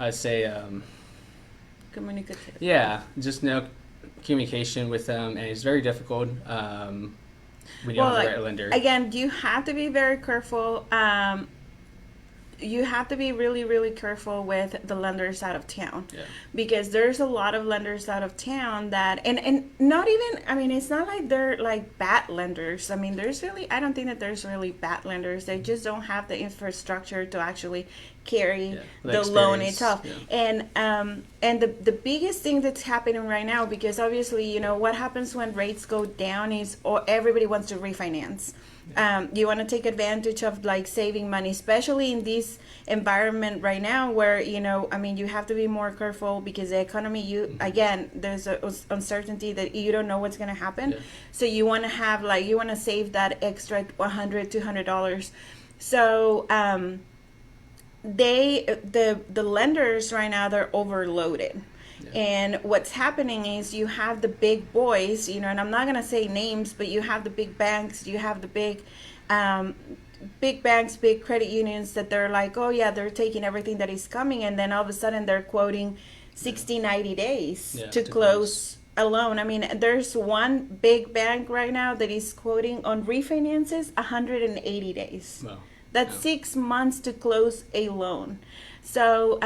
I say, Communicative. yeah, just no communication with them, and it's very difficult when you don't Well, have the like right lender. again, you have to be very careful. You have to be really, really careful with the lenders out of town, Yeah, because there's a lot of lenders out of town that, and not even, I mean, it's not like they're like bad lenders. I mean, there's really, I don't think that there's really bad lenders. They just don't have the infrastructure to actually carry yeah, the the loan experience. itself. Yeah, And the biggest thing that's happening right now, because obviously, you know, what happens when rates go down is, or everybody wants to refinance. You want to take advantage of like saving money, especially in this environment right now where, you know, I mean, you have to be more careful because the economy, you again, there's a uncertainty that you don't know what's going to happen. yeah, So you want to have like, you want to save that extra 100 $200. So the lenders right now, they're overloaded. yeah. And what's happening is you have the big boys, you know, and I'm not going to say names, but you have the big banks, you have the um, big banks, big credit unions that they're like, oh yeah, they're taking everything that is coming, and then all of a sudden they're quoting 60, 90 days Yeah, to to close. close a loan. I mean, there's one big bank right now that is quoting on refinances 180 days. Well, That's yeah, 6 months to close a loan. So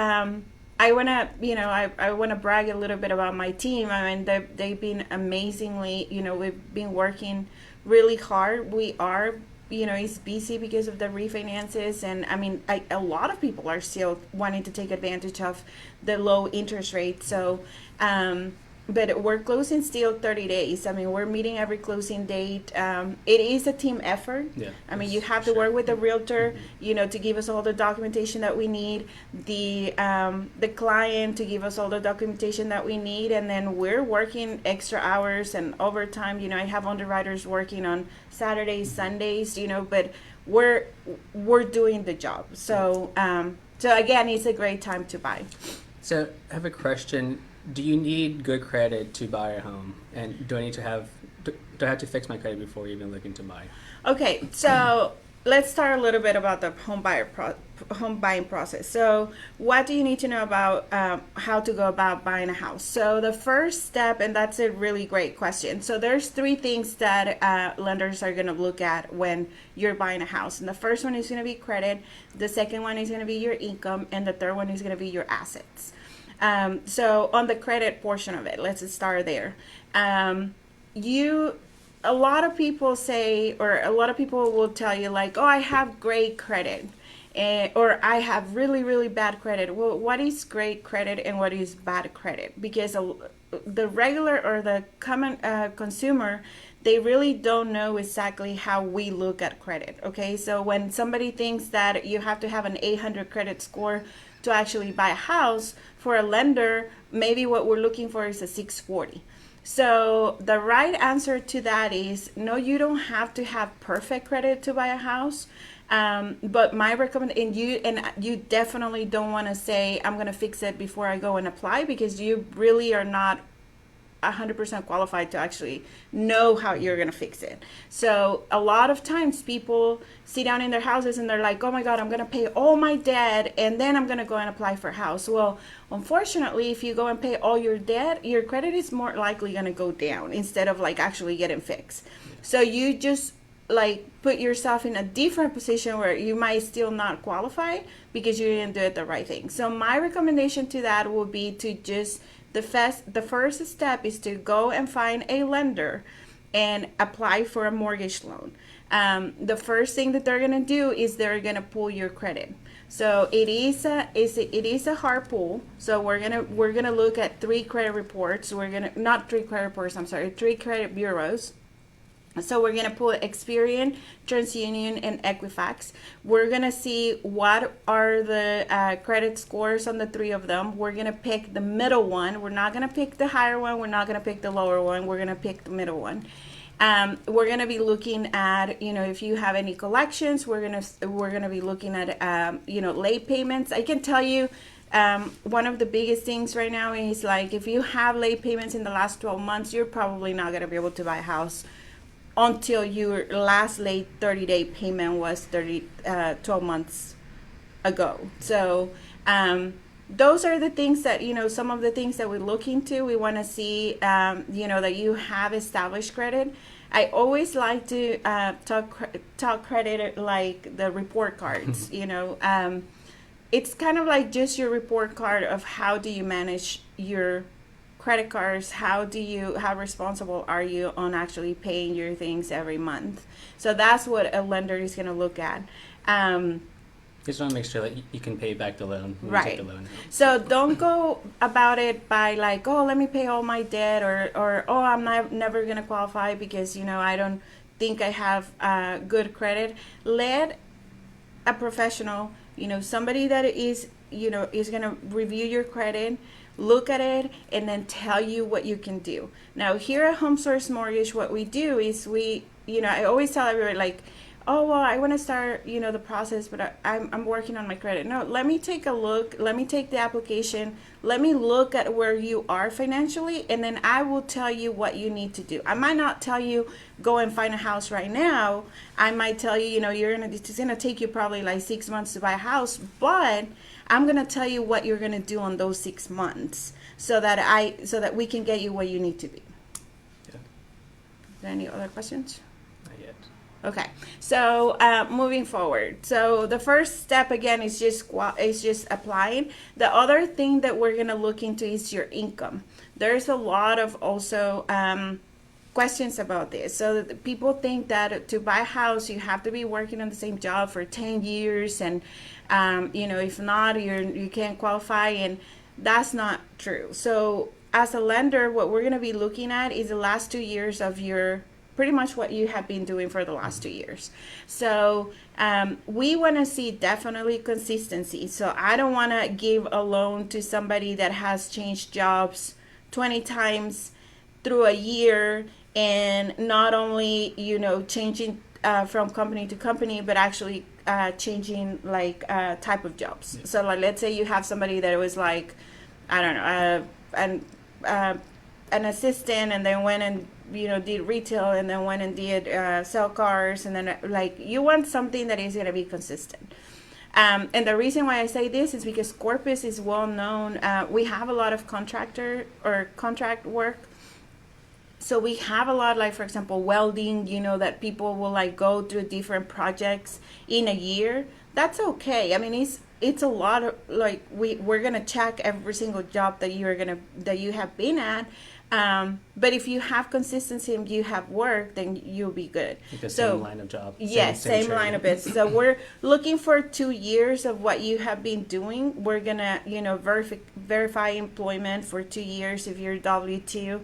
I want to, you know, I want to brag a little bit about my team. I mean, they've been amazingly, you know, we've been working really hard. We are, you know, it's busy because of the refinances. And I mean, a lot of people are still wanting to take advantage of the low interest rate. So, but we're closing still 30 days. I mean, we're meeting every closing date. It is a team effort. yeah, I mean, that's you have for to sure. work with the realtor, Hmm. you know, to give us all the documentation that we need, the client to give us all the documentation that we need, and then we're working extra hours and overtime. You know, I have underwriters working on Saturdays, Sundays, you know, but we're doing the job. Yeah. So again, it's a great time to buy. So I have a question. Do you need good credit to buy a home? And do I have to fix my credit before even looking to buy? Okay, so let's start a little bit about the home buying process. So, what do you need to know about how to go about buying a house? So, the first step, and that's a really great question. So, there's three things that lenders are going to look at when you're buying a house, and the first one is going to be credit. The second one is going to be your income, and the third one is going to be your assets. So, on the credit portion of it, let's start there. You A lot of people say, or a lot of people will tell you like, oh, I have great credit, or I have really, really bad credit. Well, what is great credit and what is bad credit? Because the regular or the common consumer, they really don't know exactly how we look at credit. Okay, so when somebody thinks that you have to have an 800 credit score to actually buy a house, for a lender, maybe what we're looking for is a 640. So the right answer to that is no, you don't have to have perfect credit to buy a house. But my recommendation, and you definitely don't want to say I'm going to fix it before I go and apply, because you really are not 100% qualified to actually know how you're going to fix it. So a lot of times people sit down in their houses and they're like, oh my God, I'm going to pay all my debt and then I'm going to go and apply for a house. Well, unfortunately, if you go and pay all your debt, your credit is more likely going to go down instead of like actually getting fixed. So you just like put yourself in a different position where you might still not qualify because you didn't do it the right thing. So my recommendation to that would be to just the first step is to go and find a lender and apply for a mortgage loan. The first thing that they're gonna do is they're gonna pull your credit. So it is a hard pull. So we're gonna look at three credit reports. We're gonna not three credit reports. I'm sorry, three credit bureaus. So we're gonna pull Experian, TransUnion, and Equifax. We're gonna see what are the credit scores on the three of them. We're gonna pick the middle one. We're not gonna pick the higher one. We're not gonna pick the lower one. We're gonna pick the middle one. We're gonna be looking at, you know, if you have any collections. We're gonna be looking at late payments. I can tell you. One of the biggest things right now is like if you have late payments in the last 12 months, you're probably not gonna be able to buy a house until your last late 30-day payment was 12 months ago. So those are the things that, some of the things that we look into. We want to see, that you have established credit. I always like to talk credit like the report cards. It's kind of like just your report card of how do you manage your credit cards, how responsible are you on actually paying your things every month. So that's what a lender is going to look at. Just want to make sure that you can pay back the loan when you Right. take the loan out. So don't go about it by like, oh, let me pay all my debt, or oh, I'm never going to qualify because, I don't think I have good credit. Let a professional, somebody that is going to review your credit, look at it, and then tell you what you can do. Now, here at Home Source Mortgage, what we do is I always tell everybody, like, oh, well, I want to start, the process, but I'm working on my credit. No, let me take a look. Let me take the application. Let me look at where you are financially, and then I will tell you what you need to do. I might not tell you go and find a house right now. I might tell you, it's going to take you probably like 6 months to buy a house, but I'm going to tell you what you're going to do on those 6 months so that we can get you where you need to be. Yeah. Is there any other questions? Not yet. Okay, so moving forward. So the first step again is just applying. The other thing that we're gonna look into is your income. There's a lot of also questions about this. So that people think that to buy a house you have to be working on the same job for 10 years, and if not, you can't qualify, and that's not true. So as a lender, what we're gonna be looking at is the last 2 years of your pretty much what you have been doing for the last 2 years. So we want to see definitely consistency. So I don't want to give a loan to somebody that has changed jobs 20 times through a year, and not only changing from company to company, but actually changing like type of jobs. Yeah. So like, let's say you have somebody that was like, I don't know, an assistant, and then went and did retail, and then went and did sell cars, and then like, you want something that is going to be consistent. And the reason why I say this is because Corpus is well known. We have a lot of contract work. So we have a lot, like, for example, welding, that people will like go through different projects in a year. That's okay. I mean, it's a lot of, like, we're gonna check every single job that you have been at. But if you have consistency and you have work, then you'll be good. Like same line of job. Yes, same line of business. So we're looking for 2 years of what you have been doing. We're gonna, verify employment for 2 years if you're W-2.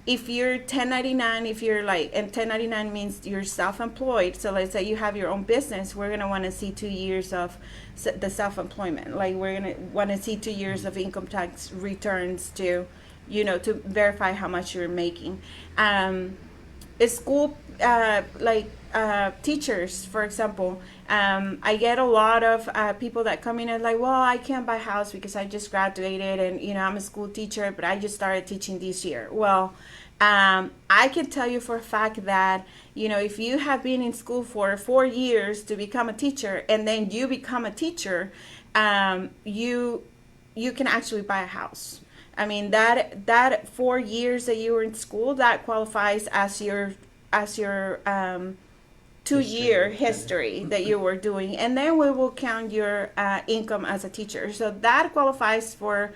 If you're 1099, and 1099 means you're self-employed. So let's say you have your own business, we're gonna want to see 2 years of the self-employment. Like, we're gonna want to see 2 years of income tax returns to verify how much you're making. School, teachers, for example, I get a lot of people that come in and like, well, I can't buy a house because I just graduated, and I'm a school teacher, but I just started teaching this year. Well, I can tell you for a fact that if you have been in school for 4 years to become a teacher, and then you become a teacher, you can actually buy a house. I mean, that 4 years that you were in school, that qualifies as your 2-year history that you were doing, and then we will count your income as a teacher. So that qualifies for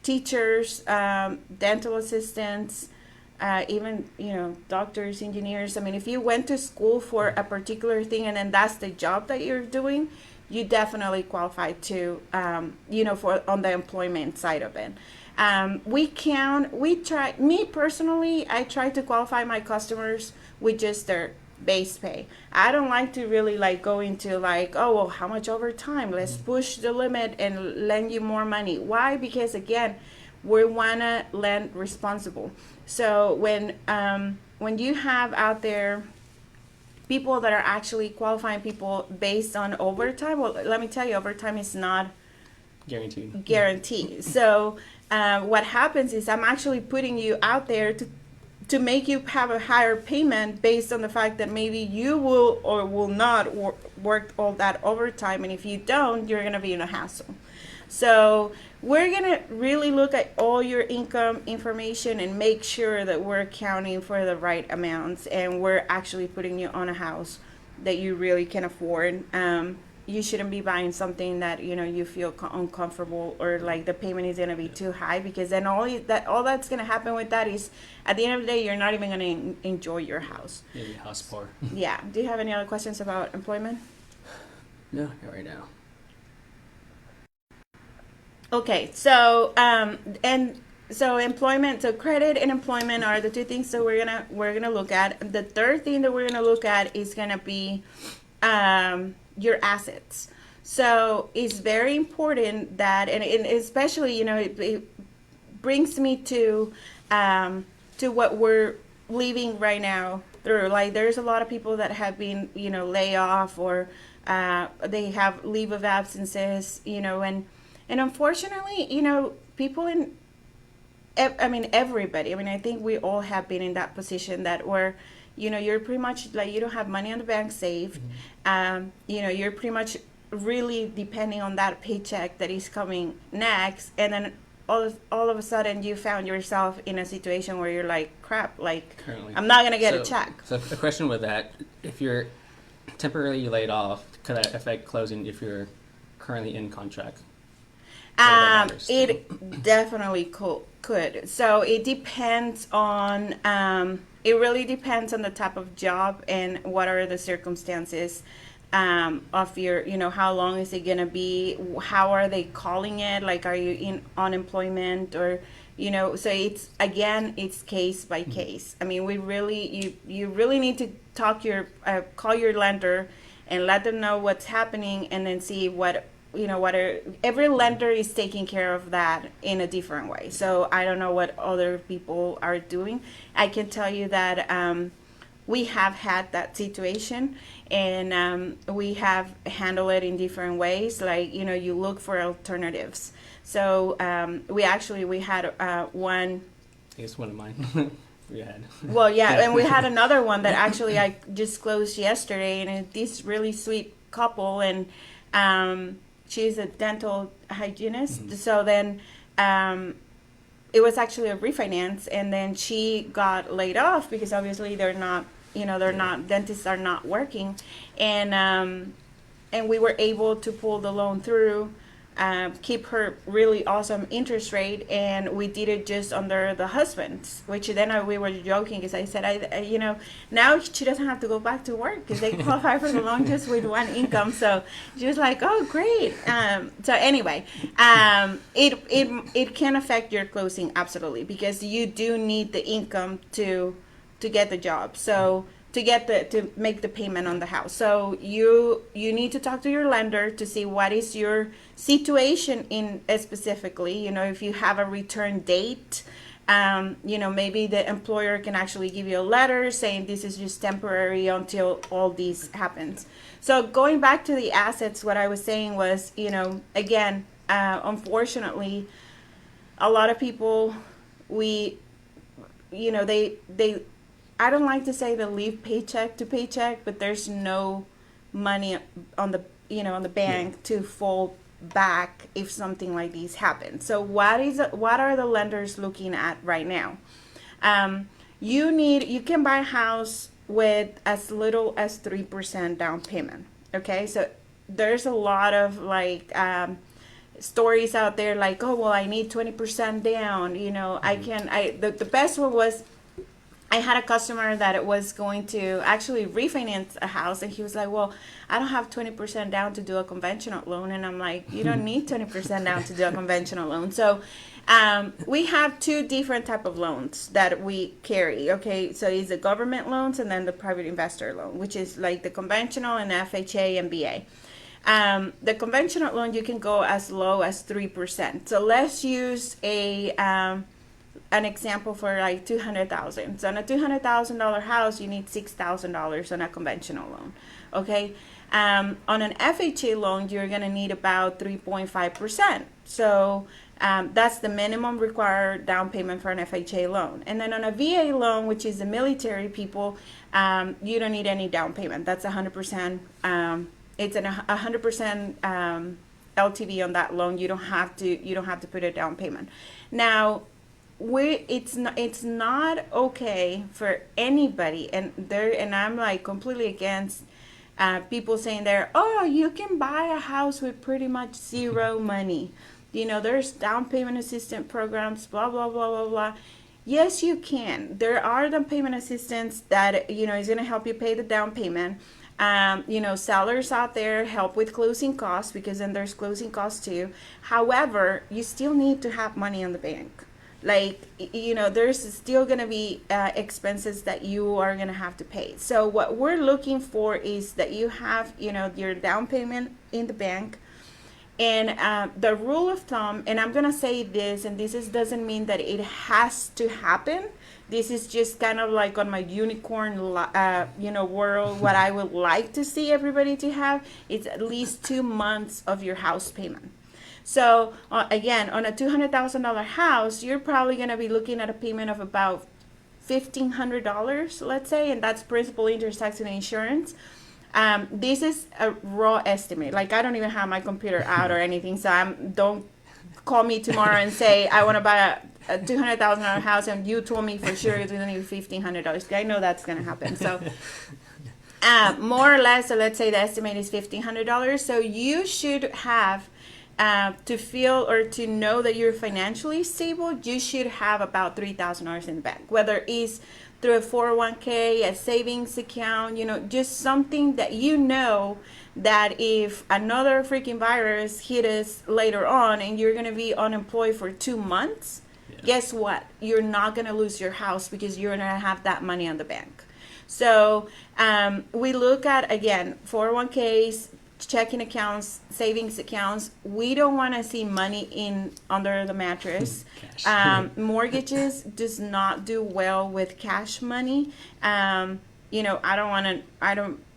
teachers, dental assistants, even doctors, engineers. I mean, if you went to school for a particular thing and then that's the job that you're doing, you definitely qualify to for on the employment side of it. Me personally, I try to qualify my customers with just their base pay. I don't like to really like go into like, oh, well, how much overtime? Let's push the limit and lend you more money. Why? Because again, we wanna lend responsible. So when you have out there people that are actually qualifying people based on overtime, well, let me tell you, overtime is not guaranteed. So what happens is I'm actually putting you out there to make you have a higher payment based on the fact that maybe you will or will not work all that overtime, and if you don't, you're going to be in a hassle. So we're going to really look at all your income information and make sure that we're accounting for the right amounts and we're actually putting you on a house that you really can afford. You shouldn't be buying something that you feel uncomfortable, or like the payment is going to be too high, because then all that's going to happen with that is at the end of the day you're not even going to enjoy your house. Maybe house poor. Yeah. Do you have any other questions about employment? No, not right now. Okay, so employment, so credit and employment are the two things that we're gonna look at. The third thing that we're gonna look at is gonna be your assets. So it's very important that, and especially it brings me to what we're living right now through. Like there's a lot of people that have been laid off, or they have leave of absences, and unfortunately, people everybody, I think we all have been in that position that where, you're pretty much like, you don't have money on the bank saved. You're pretty much really depending on that paycheck that is coming next. And then all of a sudden you found yourself in a situation where you're like, crap, like currently I'm not going to get a check. So the question with that, if you're temporarily laid off, could that affect closing if you're currently in contract? It definitely could. So it depends on, it really depends on the type of job and what are the circumstances of your, how long is it going to be? How are they calling it? Like, are you in unemployment or, so it's case by case. we really, you really need to call your lender and let them know what's happening, and then see every lender is taking care of that in a different way. So I don't know what other people are doing. I can tell you that we have had that situation, and we have handled it in different ways. Like, you look for alternatives. So we had one. I guess one of mine. We had. Well, yeah, and we had another one that actually I just closed yesterday, and this really sweet couple, and she's a dental hygienist. Mm-hmm. So then it was actually a refinance, and then she got laid off because obviously they're not, dentists are not working. And we were able to pull the loan through, keep her really awesome interest rate, and we did it just under the husband's, which then we were joking because I said, I now she doesn't have to go back to work because they qualify for the loan just with one income. So she was like, oh, great. So anyway, it can affect your closing, absolutely, because you do need the income to get the job. So to make the payment on the house. So you need to talk to your lender to see what is your situation in specifically. If you have a return date, maybe the employer can actually give you a letter saying this is just temporary until all this happens. So going back to the assets, what I was saying was, again, unfortunately, a lot of people, they I don't like to say they live paycheck to paycheck, but there's no money on the bank to fall back if something like this happens. So what are the lenders looking at right now? You can buy a house with as little as 3% down payment. Okay, so there's a lot of stories out there like, oh well, I need 20% down. The best one was, I had a customer that was going to actually refinance a house, and he was like, well, I don't have 20% down to do a conventional loan. And I'm like, you don't need 20% down to do a conventional loan. So we have two different type of loans that we carry. Okay, so it's the government loans and then the private investor loan, which is like the conventional and FHA and BA. The conventional loan, you can go as low as 3%. So let's use a an example for like 200,000. So on a $200,000 house, you need $6,000 on a conventional loan. Okay. On an FHA loan, you're going to need about 3.5%. So that's the minimum required down payment for an FHA loan. And then on a VA loan, which is the military people, you don't need any down payment. That's 100%. It's an 100% LTV on that loan. You don't have to put a down payment. Now, it's not okay for anybody, and I'm like completely against people saying there, oh, you can buy a house with pretty much zero money. There's down payment assistance programs, blah, blah, blah, blah, blah. Yes, you can. There are down payment assistance that, is going to help you pay the down payment. Sellers out there help with closing costs, because then there's closing costs too. However, you still need to have money in the bank. Like, there's still going to be expenses that you are going to have to pay. So what we're looking for is that you have, your down payment in the bank. And the rule of thumb, and I'm going to say this, and doesn't mean that it has to happen. This is just kind of like on my unicorn, world, what I would like to see everybody to have. It's at least 2 months of your house payment. So again, on a $200,000 house, you're probably going to be looking at a payment of about $1,500, let's say, and that's principal, interest, tax, and insurance. This is a raw estimate. Like, I don't even have my computer out or anything, so don't call me tomorrow and say I want to buy a $200,000 house, and you told me for sure it's going to need $1,500. I know that's going to happen. So more or less, so let's say the estimate is $1,500. So you should have to feel or to know that you're financially stable, you should have about $3,000 in the bank, whether it's through a 401k, a savings account, just something that that if another freaking virus hit us later on and you're going to be unemployed for 2 months, guess what? You're not going to lose your house because you're going to have that money on the bank. So we look at, again, 401ks, checking accounts, savings accounts. We don't want to see money under the mattress. Mortgages does not do well with cash money. I don't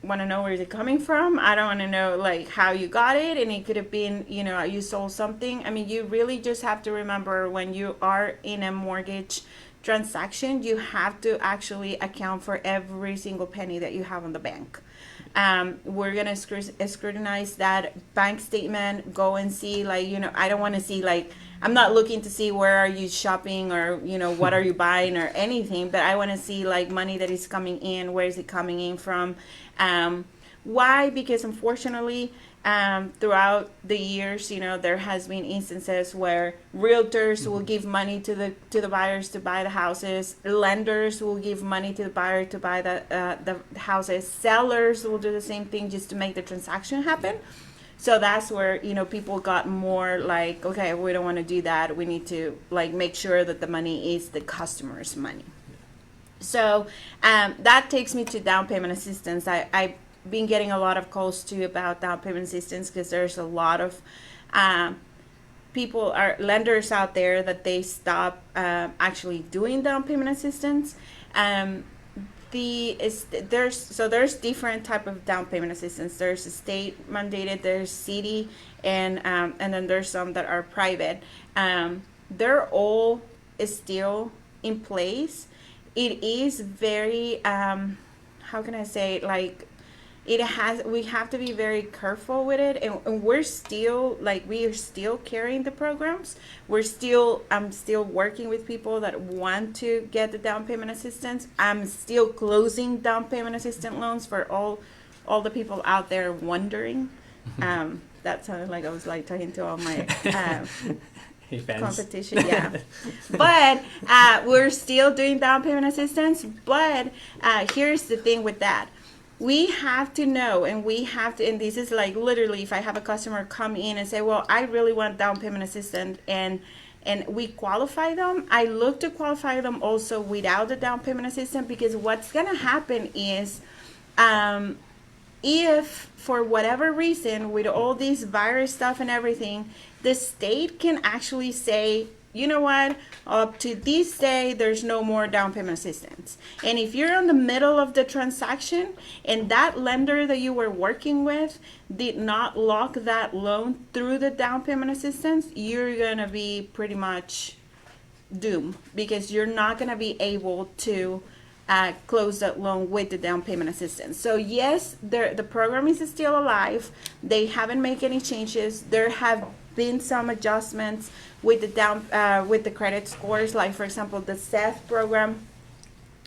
want to know where it's coming from. I don't want to know like how you got it, and it could have been, you sold something. I mean, you really just have to remember when you are in a mortgage transaction, you have to actually account for every single penny that you have on the bank. We're going to scrutinize that bank statement, go and see, I don't want to see, I'm not looking to see where are you shopping or, what are you buying or anything, but I want to see, money that is coming in, where is it coming in from? Why? Because unfortunately, throughout the years, there has been instances where realtors will give money to the buyers to buy the houses. Lenders will give money to the buyer to buy the houses. Sellers will do the same thing just to make the transaction happen. So that's where, people got more like, okay, we don't want to do that. We need to make sure that the money is the customer's money. So that takes me to down payment assistance. I've been getting a lot of calls too about down payment assistance because there's a lot of lenders out there that they stop actually doing down payment assistance. There's different type of down payment assistance. There's state mandated, there's city, and then there's some that are private. They're all still in place. It is very how can I say it, we have to be very careful with it, and we're still we are still carrying the programs. I'm still working with people that want to get the down payment assistance. I'm still closing down payment assistance loans for all the people out there wondering. That sounded like I was talking to all my competition, yeah. But we're still doing down payment assistance. But here's the thing with that. We have to know, and this is literally, if I have a customer come in and say, well, I really want down payment assistance, and we qualify them, I look to qualify them also without the down payment assistance, because what's going to happen is, if for whatever reason, with all this virus stuff and everything, the state can actually say, you know what, up to this day, there's no more down payment assistance. And if you're in the middle of the transaction and that lender that you were working with did not lock that loan through the down payment assistance, you're going to be pretty much doomed, because you're not going to be able to close that loan with the down payment assistance. So yes, the program is still alive. They haven't made any changes. There have been some adjustments with the credit scores. Like for example, the SEF program,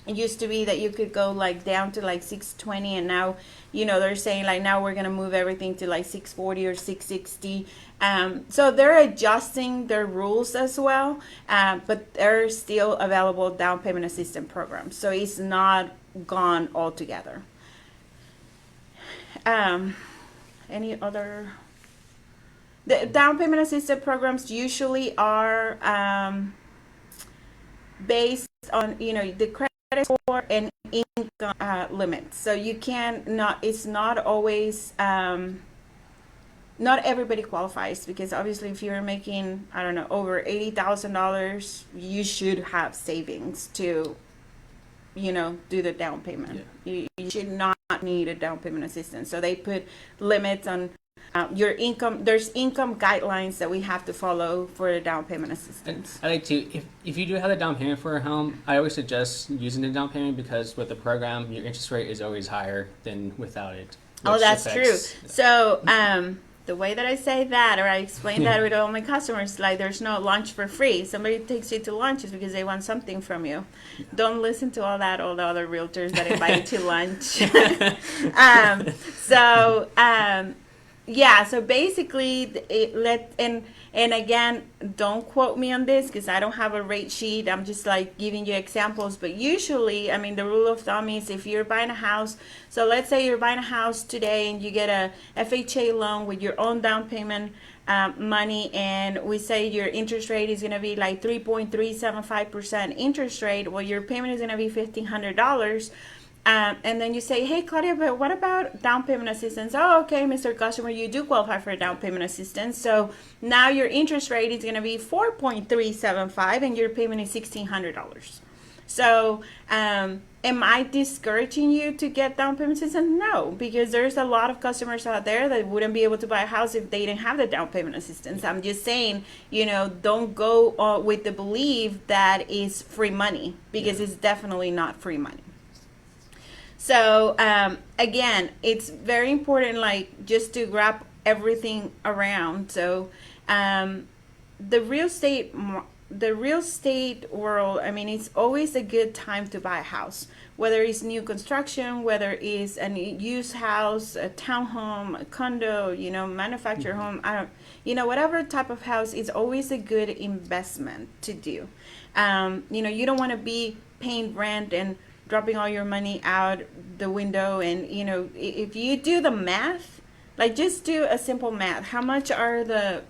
it used to be that you could go like down to like 620, and now, you know, they're saying like now we're gonna move everything to like 640 or 660. So they're adjusting their rules as well, but they're still available down payment assistance programs. So it's not gone altogether. Any other? The down payment assistance programs usually are based on, you know, the credit score and income limits. So you it's not always, not everybody qualifies, because obviously if you're making, I don't know, over $80,000, you should have savings to, you know, do the down payment. Yeah. You should not need a down payment assistance. So they put limits on your income. There's income guidelines that we have to follow for the down payment assistance. I like to, if you do have the down payment for a home, I always suggest using the down payment, because with the program, your interest rate is always higher than without it. Oh, that's true. So the way that I say that, or I explain that with all my customers, like there's no lunch for free. Somebody takes you to lunch is because they want something from you. Don't listen to all the other realtors that invite you to lunch. Yeah, so basically, and again, don't quote me on this because I don't have a rate sheet. I'm just like giving you examples. But usually, I mean, the rule of thumb is if you're buying a house, so let's say you're buying a house today and you get a FHA loan with your own down payment money, and we say your interest rate is going to be like 3.375% interest rate. Well, your payment is going to be $1,500. And then you say, hey, Claudia, but what about down payment assistance? Oh, okay, Mr. Customer, you do qualify for down payment assistance. So now your interest rate is going to be 4.375 and your payment is $1,600. So am I discouraging you to get down payment assistance? No, because there's a lot of customers out there that wouldn't be able to buy a house if they didn't have the down payment assistance. I'm just saying, you know, don't go with the belief that it's free money, because it's definitely not free money. So again, it's very important, like, just to wrap everything around. So the real estate world, I mean, it's always a good time to buy a house, whether it's new construction, whether it's a used house, a townhome, a condo, you know, manufactured home. Whatever type of house is always a good investment to do. You know, you don't want to be paying rent and dropping all your money out the window. And, you know, if you do the math, like just do a simple math. How much are the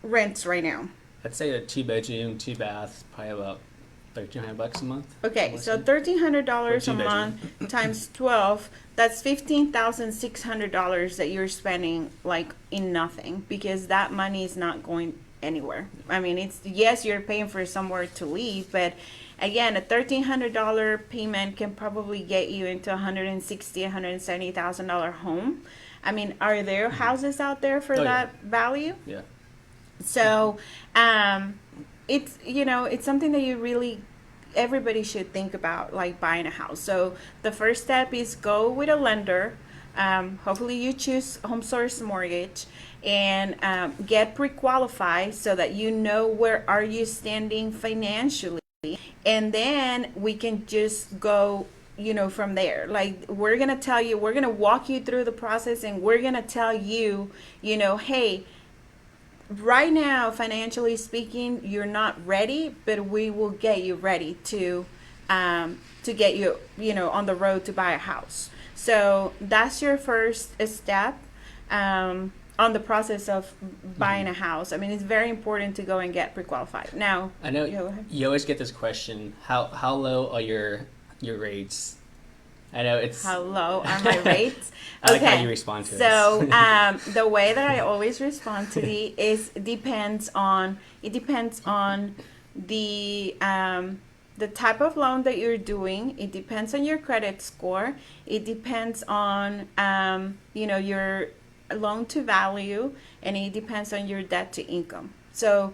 rents right now? I'd say a 2-bedroom, 2-bath, probably about $1,300 a month. Okay, so $1,300 a month times 12, that's $15,600 that you're spending like in nothing, because that money is not going anywhere. I mean, it's, yes, you're paying for somewhere to live, but again, a $1,300 payment can probably get you into $160,000, $170,000 home. I mean, are there houses out there for that value? Yeah. So, it's, you know, it's something that everybody should think about, like buying a house. So the first step is go with a lender. Hopefully you choose Home Source Mortgage, and get pre-qualified so that you know where are you standing financially. And then we can just go, you know, from there. Like, we're going to walk you through the process, and we're going to tell you, you know, hey, right now, financially speaking, you're not ready, but we will get you ready to get you, you know, on the road to buy a house. So that's your first step on the process of buying a house. I mean, it's very important to go and get pre-qualified. Now, I know you always get this question: how low are your rates? I know it's. Hello, are my rates? I like how you respond to this. So the way that I always respond to it depends on the type of loan that you're doing. It depends on your credit score. It depends on your loan to value, and it depends on your debt to income. So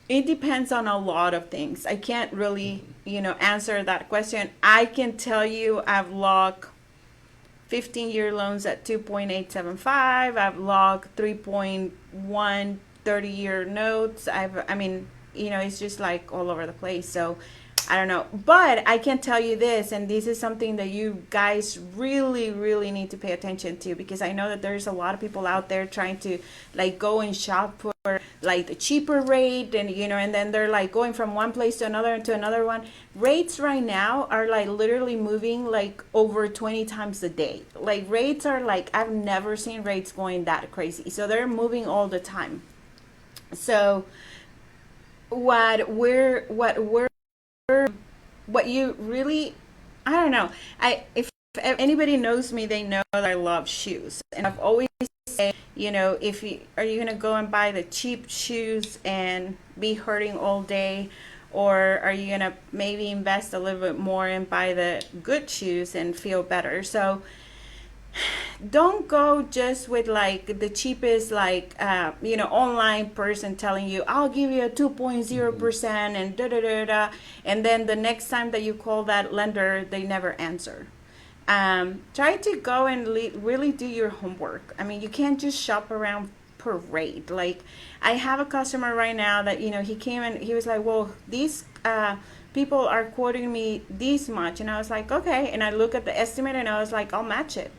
it depends on a lot of things. I can't really, answer that question. I can tell you I've locked 15-year loans at 2.875. I've locked 3.1 30-year notes. It's just like all over the place. So I don't know. But I can tell you this, and this is something that you guys really, really need to pay attention to, because I know that there's a lot of people out there trying to like go and shop for like the cheaper rate, and then they're like going from one place to another one. Rates right now are like literally moving like over 20 times a day. Like rates are like, I've never seen rates going that crazy. So they're moving all the time. So what you really, I don't know. If anybody knows me, they know that I love shoes, and I've always said, are you gonna go and buy the cheap shoes and be hurting all day, or are you gonna maybe invest a little bit more and buy the good shoes and feel better? So don't go just with like the cheapest online person telling you I'll give you a 2.0% and da da da da, and then the next time that you call that lender, they never answer. Try to go and really do your homework. I mean, you can't just shop around per rate. Like I have a customer right now that he came and he was like, well, these people are quoting me this much, and I was like, okay, and I look at the estimate and I was like, I'll match it.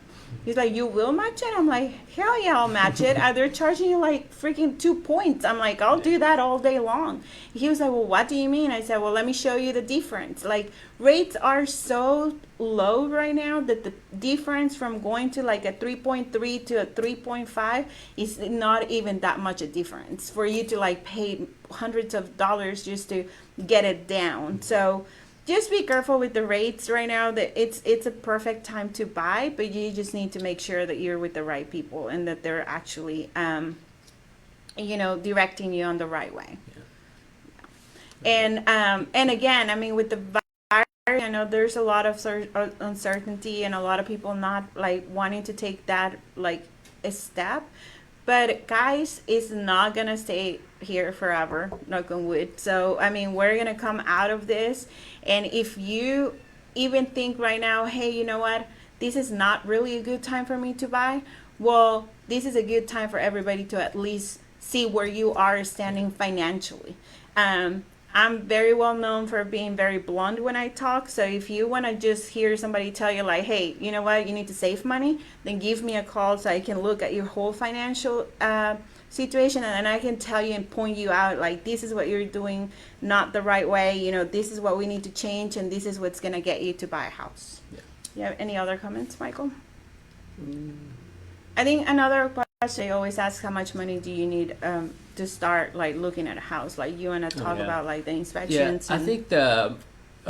He's like, you will match it? I'm like, hell yeah, I'll match it. They're charging you like freaking 2 points. I'm like, I'll do that all day long. He was like, well, what do you mean? I said, well, let me show you the difference. Like rates are so low right now that the difference from going to like a 3.3 to a 3.5 is not even that much a difference for you to like pay hundreds of dollars just to get it down. So just be careful with the rates right now. That it's a perfect time to buy, but you just need to make sure that you're with the right people and that they're actually directing you on the right way. Yeah. And again, I mean, with the virus, I know there's a lot of uncertainty and a lot of people not like wanting to take that like a step. But guys, it's not gonna stay here forever, knock on wood. So I mean, we're gonna come out of this, and if you even think right now, hey, you know what, this is not really a good time for me to buy, well, this is a good time for everybody to at least see where you are standing financially. I'm very well known for being very blunt when I talk. So if you want to just hear somebody tell you like, hey, you know what, you need to save money, then give me a call so I can look at your whole financial situation, and then I can tell you and point you out like, this is what you're doing not the right way. This is what we need to change, and this is what's going to get you to buy a house. Yeah. You have any other comments, Michael? I think another question they always ask, how much money do you need to start like looking at a house? Like you want to talk about like the inspections? Yeah, I think of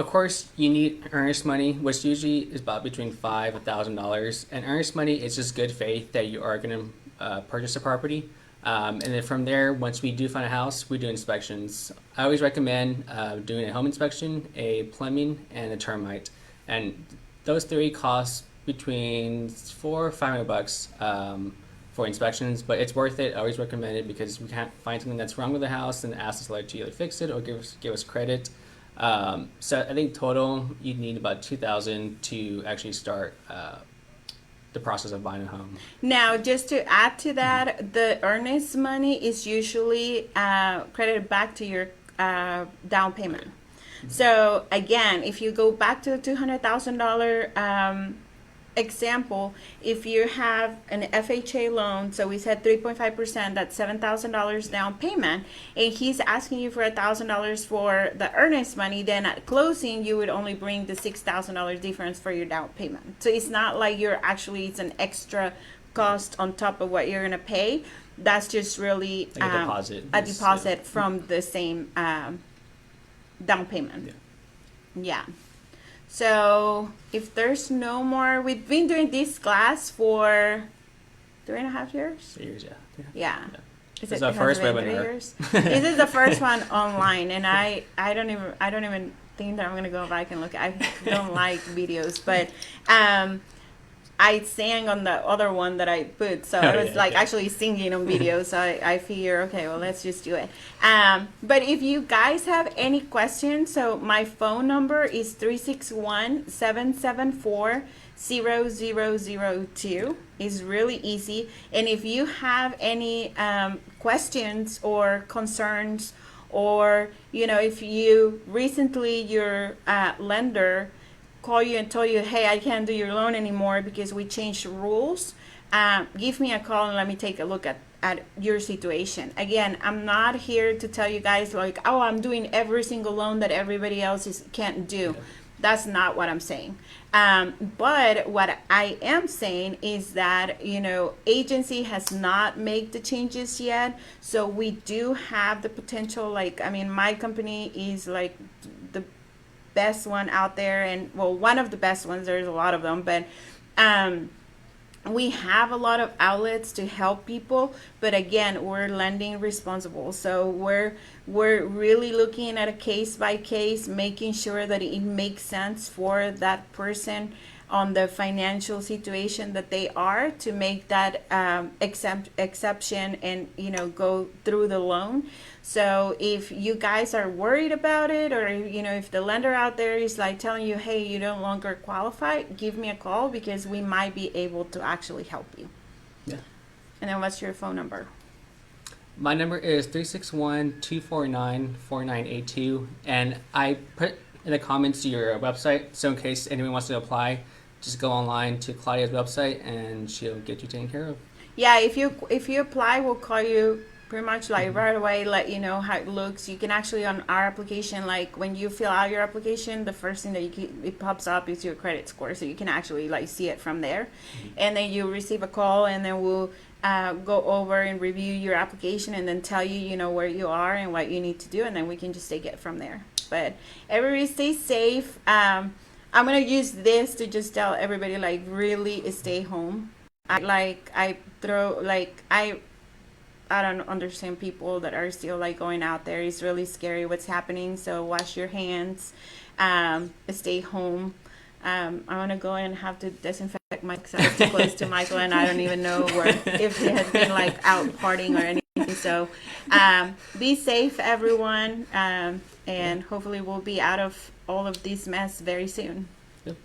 course you need earnest money, which usually is about between $5,000 and $1,000. And earnest money is just good faith that you are going to purchase a property. And then from there, once we do find a house, we do inspections. I always recommend doing a home inspection, a plumbing, and a termite. And those three cost between $400 or $500 for inspections, but it's worth it. I always recommend it because we can't find something that's wrong with the house and ask us to either fix it or give us credit. So I think total you'd need about $2,000 to actually start the process of buying a home. Now, just to add to that, the earnest money is usually credited back to your down payment. So again, if you go back to the $200,000 example, if you have an FHA loan, so we said 3.5%, that's $7,000 down payment, and he's asking you for $1,000 for the earnest money, then at closing you would only bring the $6,000 difference for your down payment. So it's not like it's an extra cost on top of what you're gonna pay. That's just really like a deposit from the same down payment. Yeah. So if there's no more, we've been doing this class for 3.5 years. 3 years, yeah. Yeah. It's our has first been 3 webinar. years? This is the first one online, and I don't even think that I'm gonna go back and look. I don't like videos, but I sang on the other one that I put, so I was actually singing on video. So I figure, okay, well, let's just do it. But if you guys have any questions, so my phone number is 361-774-0002. It's really easy. And if you have any questions or concerns, or if you recently your lender call you and tell you, hey, I can't do your loan anymore because we changed rules, give me a call and let me take a look at your situation. Again, I'm not here to tell you guys like, oh, I'm doing every single loan that everybody else can't do. That's not what I'm saying. But what I am saying is that, agency has not made the changes yet. So we do have the potential, my company is like the best one out there, and well, one of the best ones. There's a lot of them, but we have a lot of outlets to help people. But again, we're lending responsible, so we're really looking at a case by case, making sure that it makes sense for that person on the financial situation that they are, to make that exception and go through the loan. So if you guys are worried about it, or if the lender out there is like telling you, hey, you no longer qualify, give me a call, because we might be able to actually help you. Yeah. And then what's your phone number? My number is 361-249-4982, and I put in the comments your website, so in case anyone wants to apply, just go online to Claudia's website and she'll get you taken care of. Yeah, if you apply, we'll call you pretty much like right away, let you know how it looks. You can actually, on our application, like when you fill out your application, the first thing that it pops up is your credit score, so you can actually like see it from there. And then you receive a call, and then we'll go over and review your application, and then tell you where you are and what you need to do, and then we can just take it from there. But everybody stay safe. I'm gonna use this to just tell everybody, like, really stay home. I don't understand people that are still like going out there. It's really scary what's happening. So wash your hands, stay home. I'm gonna go and have to disinfect myself. I was too close to Michael, and I don't even know if he has been like out partying or anything. So be safe, everyone, and hopefully we'll be out of all of this mess very soon. Yep.